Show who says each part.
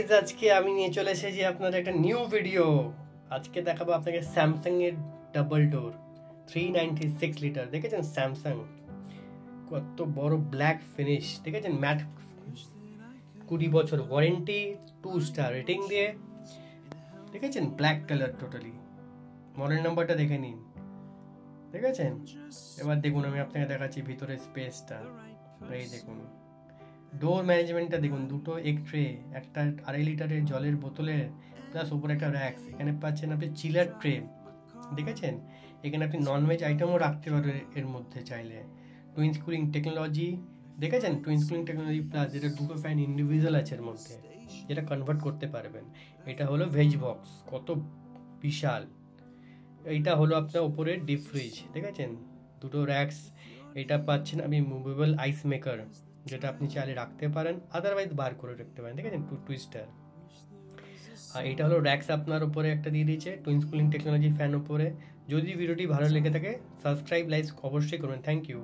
Speaker 1: Guys আজকে আমি নিয়ে চলে এসেছি আপনাদের একটা নিউ ভিডিও। আজকে দেখাবো আপনাকে স্যামসাং এর ডাবল ডোর 396 লিটার। দেখেছেন স্যামসাং কত বড় ব্ল্যাক ফিনিশ, দেখেছেন ম্যাট, 20 বছর ওয়ারেন্টি, 2 স্টার রেটিং দিয়ে, দেখেছেন ব্ল্যাক কালার টোটালি। মডেল নাম্বারটা দেখে নিন, দেখেছেন। এবার দেখুন আমি আপনাকে দেখাচ্ছি ভিতরে স্পেসটা। এই দেখুন ডোর ম্যানেজমেন্টটা দেখুন, দুটো এক ট্রে, একটা 2.5 লিটারের জলের বোতলের, প্লাস উপরে একটা র্যাক্স। এখানে পাচ্ছেন আপনি চিলার ট্রে, দেখেছেন। এখানে আপনি ননভেজ আইটেমও রাখতে পারবেন এর মধ্যে চাইলে। টুইন কুলিং টেকনোলজি, দেখেছেন টুইন কুলিং টেকনোলজি প্লাস, যেটা দুটো ফ্যান ইন্ডিভিজুয়াল আছে এর মধ্যে, যেটা কনভার্ট করতে পারবেন। এটা হলো ভেজ বক্স, কত বিশাল। এইটা হলো আপনার উপরে ডিপ ফ্রিজ, দেখেছেন দুটো র্যাক্স। এটা পাচ্ছেন আপনি মুভেবল আইস মেকার, যেটা আপনি চাইলে রাখতে পারেন, আদারওয়াইজ বার করে রাখতে পারেন, দেখেছেন টুইস্টার। আর এটা হলো র্যাক্স আপনার উপরে একটা দিয়ে দিয়েছে টুইন কুলিং টেকনোলজি ফ্যান উপরে। যদি ভিডিওটি ভালো লেগে থাকে সাবস্ক্রাইব লাইক অবশ্যই করবেন। Thank you.